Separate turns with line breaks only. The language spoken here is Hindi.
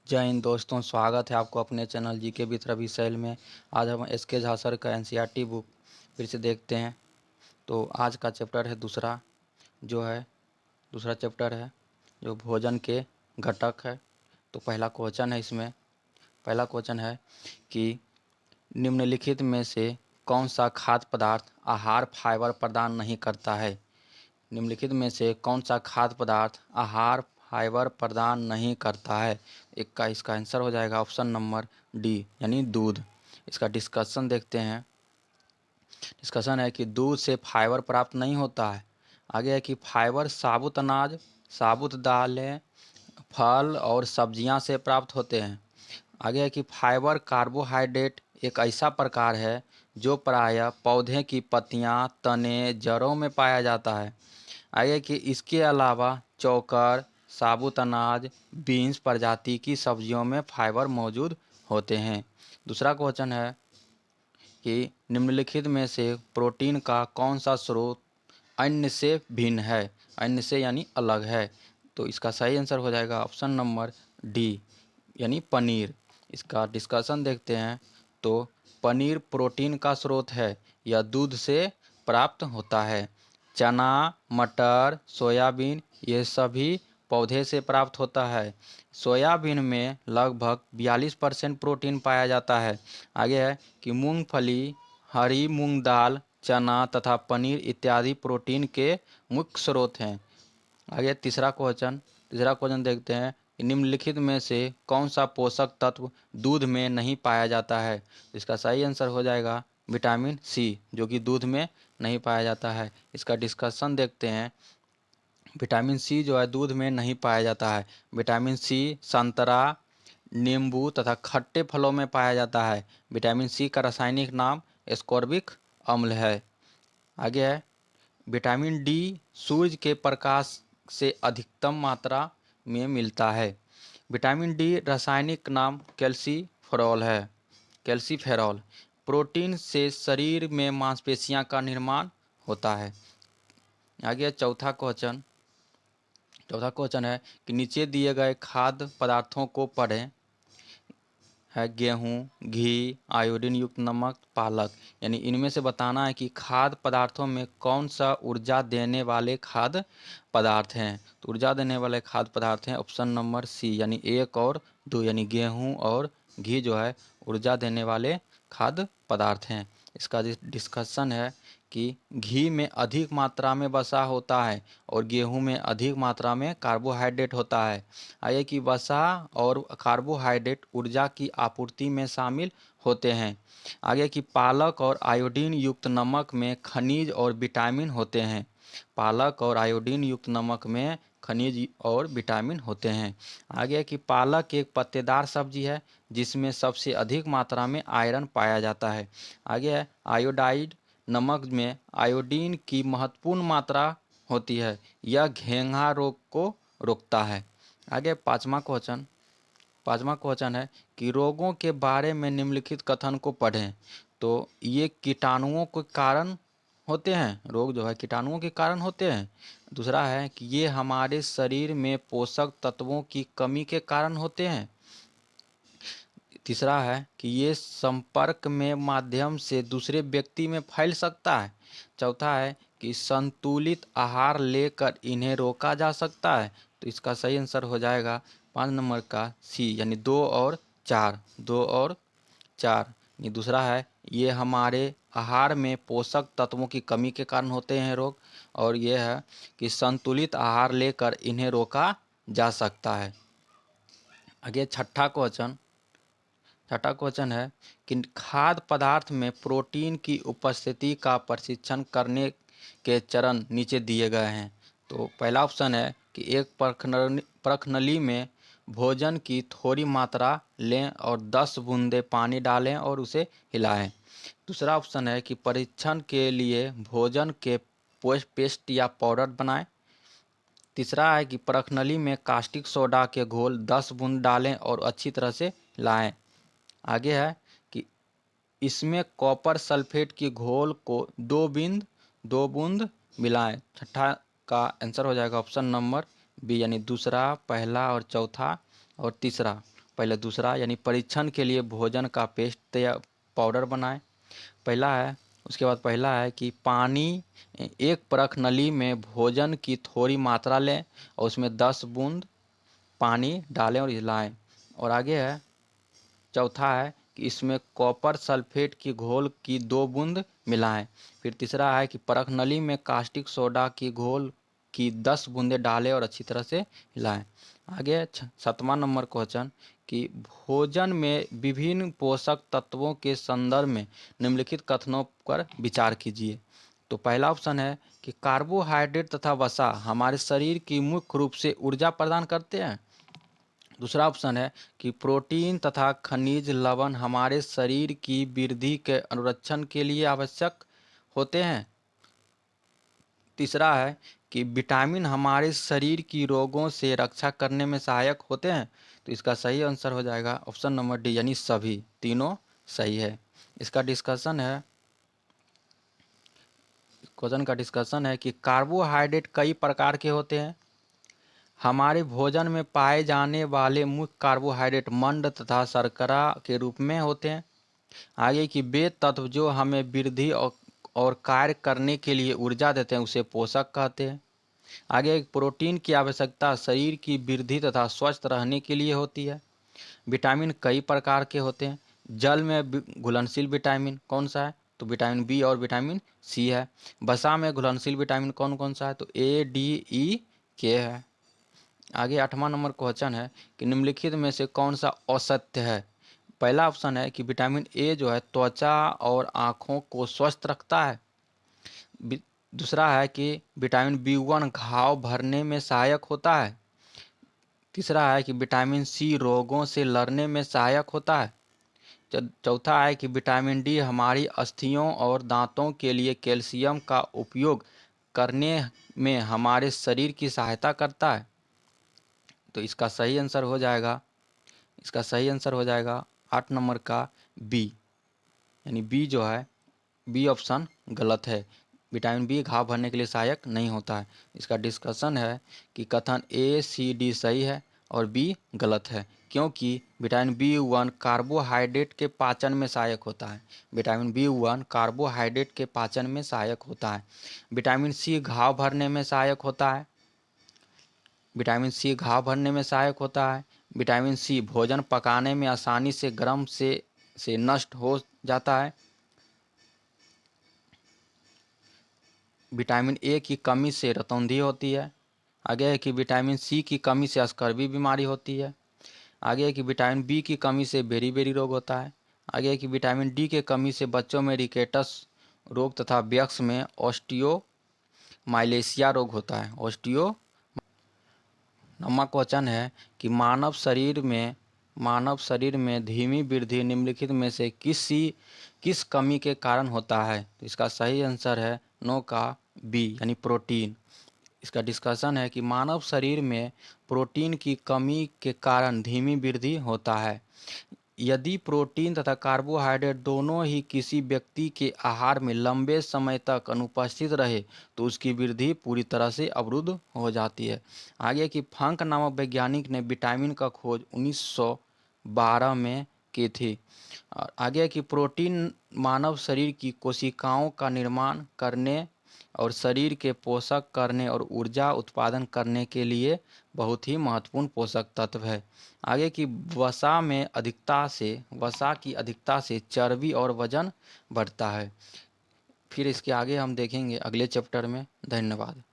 जय हिंद दोस्तों, स्वागत है आपको अपने चैनल जीके विद रवि शैल में। आज हम एस.के. झा सर का एनसीईआरटी बुक फिर से देखते हैं। तो आज का चैप्टर है दूसरा चैप्टर है जो भोजन के घटक है। तो पहला क्वेश्चन है कि निम्नलिखित में से कौन सा खाद्य पदार्थ आहार फाइबर प्रदान नहीं करता है। निम्नलिखित में से कौन सा खाद्य पदार्थ आहार फाइबर प्रदान नहीं करता है। इसका आंसर हो जाएगा ऑप्शन नंबर डी यानी दूध। इसका डिस्कशन देखते हैं। डिस्कशन है कि दूध से फाइबर प्राप्त नहीं होता है। आगे है कि फाइबर साबुत अनाज, साबुत दालें, फल और सब्जियां से प्राप्त होते हैं। आगे है कि फाइबर कार्बोहाइड्रेट एक ऐसा प्रकार है जो प्रायः पौधे की पत्तियां, तने, जड़ों में पाया जाता है। आगे कि इसके अलावा चोकर, साबुत अनाज, बीन्स प्रजाति की सब्जियों में फाइबर मौजूद होते हैं। दूसरा क्वेश्चन है कि निम्नलिखित में से प्रोटीन का कौन सा स्रोत अन्य से भिन्न है। अन्य से यानी अलग है। तो इसका सही आंसर हो जाएगा ऑप्शन नंबर डी यानी पनीर। इसका डिस्कशन देखते हैं। तो पनीर प्रोटीन का स्रोत है। यह दूध से प्राप्त होता है। चना, मटर, सोयाबीन ये सभी पौधे से प्राप्त होता है। सोयाबीन में लगभग 42% प्रोटीन पाया जाता है। आगे है कि मूंगफली, हरी मूंग दाल, चना तथा पनीर इत्यादि प्रोटीन के मुख्य स्रोत हैं। आगे तीसरा क्वेश्चन देखते हैं कि निम्नलिखित में से कौन सा पोषक तत्व दूध में नहीं पाया जाता है। इसका सही आंसर हो जाएगा विटामिन सी, जो कि दूध में नहीं पाया जाता है। इसका डिस्कशन देखते हैं। विटामिन सी जो है दूध में नहीं पाया जाता है। विटामिन सी संतरा, नींबू तथा खट्टे फलों में पाया जाता है। विटामिन सी का रासायनिक नाम एस्कॉर्बिक अम्ल है। आगे है विटामिन डी सूर्य के प्रकाश से अधिकतम मात्रा में मिलता है। विटामिन डी रासायनिक नाम कैल्सीफेरॉल। प्रोटीन से शरीर में मांसपेशियां का निर्माण होता है। आगे चौथा क्वेश्चन है कि नीचे दिए गए खाद्य पदार्थों को पढ़ें। है गेहूँ, घी, आयोडीन युक्त नमक, पालक। यानी इनमें से बताना है कि खाद्य पदार्थों में कौन सा ऊर्जा देने वाले खाद्य पदार्थ हैं। तो ऊर्जा देने वाले खाद्य पदार्थ हैं ऑप्शन नंबर सी यानी 1 और 2 यानी गेहूँ और घी जो है ऊर्जा देने वाले खाद्य पदार्थ हैं। इसका डिस्कशन है कि घी में अधिक मात्रा में वसा होता है और गेहूं में अधिक मात्रा में कार्बोहाइड्रेट होता है। आगे कि वसा और कार्बोहाइड्रेट ऊर्जा की आपूर्ति में शामिल होते हैं। आगे कि पालक और आयोडीन युक्त नमक में खनिज और विटामिन होते हैं। पालक और आयोडीन युक्त नमक में खनिज और विटामिन होते हैं। आगे कि पालक एक पत्तेदार सब्जी है जिसमें सबसे अधिक मात्रा में आयरन पाया जाता है। आगे है आयोडाइड नमक में आयोडीन की महत्वपूर्ण मात्रा होती है। यह घेंघा रोग को रोकता है। आगे पांचवा क्वेश्चन है कि रोगों के बारे में निम्नलिखित कथन को पढ़ें। तो ये कीटाणुओं के कारण होते हैं। रोग जो है कीटाणुओं के कारण होते हैं। दूसरा है कि ये हमारे शरीर में पोषक तत्वों की कमी के कारण होते हैं। तीसरा है कि ये संपर्क में माध्यम से दूसरे व्यक्ति में फैल सकता है। चौथा है कि संतुलित आहार लेकर इन्हें रोका जा सकता है। तो इसका सही आंसर हो जाएगा 5 नंबर का सी यानी 2 और 4। ये दूसरा है ये हमारे आहार में पोषक तत्वों की कमी के कारण होते हैं रोग। और ये है कि संतुलित आहार लेकर इन्हें रोका जा सकता है। आगे छठा क्वेश्चन है कि खाद्य पदार्थ में प्रोटीन की उपस्थिति का परीक्षण करने के चरण नीचे दिए गए हैं। तो पहला ऑप्शन है कि एक प्रखनली में भोजन की थोड़ी मात्रा लें और 10 बूंदे पानी डालें और उसे हिलाएं। दूसरा ऑप्शन है कि परीक्षण के लिए भोजन के पेस्ट या पाउडर बनाएं। तीसरा है कि प्रखनली में कास्टिक सोडा के घोल 10 बूंद डालें और अच्छी तरह से हिलाएं। आगे है कि इसमें कॉपर सल्फेट की घोल को 2 बूंद मिलाएं। छठा का आंसर हो जाएगा ऑप्शन नंबर बी यानी दूसरा, पहला और चौथा और तीसरा पहले दूसरा यानी परीक्षण के लिए भोजन का पेस्ट तैयार पाउडर बनाएं। पहला है, उसके बाद पहला है कि पानी एक परख नली में भोजन की थोड़ी मात्रा लें और उसमें 10 बूंद पानी डालें और हिलाएं। और आगे है, चौथा है कि इसमें कॉपर सल्फेट की घोल की 2 बूंद मिलाएं। फिर तीसरा है कि परख नली में कास्टिक सोडा की घोल की 10 बूंदें डालें और अच्छी तरह से हिलाएं। आगे 7वां नंबर क्वेश्चन कि भोजन में विभिन्न पोषक तत्वों के संदर्भ में निम्नलिखित कथनों पर विचार कीजिए। तो पहला ऑप्शन है कि कार्बोहाइड्रेट तथा वसा हमारे शरीर की मुख्य रूप से ऊर्जा प्रदान करते हैं। दूसरा ऑप्शन है कि प्रोटीन तथा खनिज लवण हमारे शरीर की वृद्धि के अनुरक्षण के लिए आवश्यक होते हैं। तीसरा है कि विटामिन हमारे शरीर की रोगों से रक्षा करने में सहायक होते हैं। तो इसका सही आंसर हो जाएगा ऑप्शन नंबर डी, यानी सभी तीनों सही है। इसका डिस्कशन है, क्वेश्चन का डिस्कशन है कि कार्बोहाइड्रेट कई प्रकार के होते हैं। हमारे भोजन में पाए जाने वाले मुख्य कार्बोहाइड्रेट मंड तथा शर्करा के रूप में होते हैं। आगे की वे तत्व जो हमें वृद्धि और कार्य करने के लिए ऊर्जा देते हैं उसे पोषक कहते हैं। आगे एक प्रोटीन की आवश्यकता शरीर की वृद्धि तथा स्वस्थ रहने के लिए होती है। विटामिन कई प्रकार के होते हैं। जल में घुलनशील विटामिन कौन सा है? तो विटामिन बी और विटामिन सी है। वसा में घुलनशील विटामिन कौन कौन सा है? तो ए, डी, ई, के है। आगे 8वां नंबर क्वेश्चन है कि निम्नलिखित में से कौन सा असत्य है? पहला ऑप्शन है कि विटामिन ए जो है त्वचा और आँखों को स्वस्थ रखता है। दूसरा है कि विटामिन बी1 घाव भरने में सहायक होता है। तीसरा है कि विटामिन सी रोगों से लड़ने में सहायक होता है। चौथा है कि विटामिन डी हमारी अस्थियों और दांतों के लिए कैल्शियम का उपयोग करने में हमारे शरीर की सहायता करता है। तो इसका सही आंसर हो जाएगा, इसका सही आंसर हो जाएगा 8 नंबर का बी, यानी बी जो है, बी ऑप्शन गलत है। विटामिन बी घाव भरने के लिए सहायक नहीं होता है। इसका डिस्कशन है कि कथन ए, सी, डी सही है और बी गलत है, क्योंकि विटामिन बी1 कार्बोहाइड्रेट के पाचन में सहायक होता है। विटामिन बी1 कार्बोहाइड्रेट के पाचन में सहायक होता है। विटामिन सी घाव भरने में सहायक होता है। विटामिन सी घाव भरने में सहायक होता है। विटामिन सी भोजन पकाने में आसानी से गर्म से नष्ट हो जाता है। विटामिन ए की कमी से रतौंधी होती है। आगे है कि विटामिन सी की कमी से स्कर्वी बीमारी होती है। आगे है कि विटामिन बी की कमी से बेरी रोग होता है। आगे है कि विटामिन डी के कमी से बच्चों में रिकेटस रोग तथा वयस्क में ऑस्टियोमाइलेशिया रोग होता है। नौवां क्वेश्चन है कि मानव शरीर में धीमी वृद्धि निम्नलिखित में से किस कमी के कारण होता है? तो इसका सही आंसर है 9 का बी, यानी प्रोटीन। इसका डिस्कशन है कि मानव शरीर में प्रोटीन की कमी के कारण धीमी वृद्धि होता है। यदि प्रोटीन तथा कार्बोहाइड्रेट दोनों ही किसी व्यक्ति के आहार में लंबे समय तक अनुपस्थित रहे तो उसकी वृद्धि पूरी तरह से अवरुद्ध हो जाती है। आगे कि फंक नामक वैज्ञानिक ने विटामिन का खोज 1912 में की थी। और आगे कि प्रोटीन मानव शरीर की कोशिकाओं का निर्माण करने और शरीर के पोषक करने और ऊर्जा उत्पादन करने के लिए बहुत ही महत्वपूर्ण पोषक तत्व है। आगे की वसा की अधिकता से चर्बी और वजन बढ़ता है। फिर इसके आगे हम देखेंगे अगले चैप्टर में। धन्यवाद।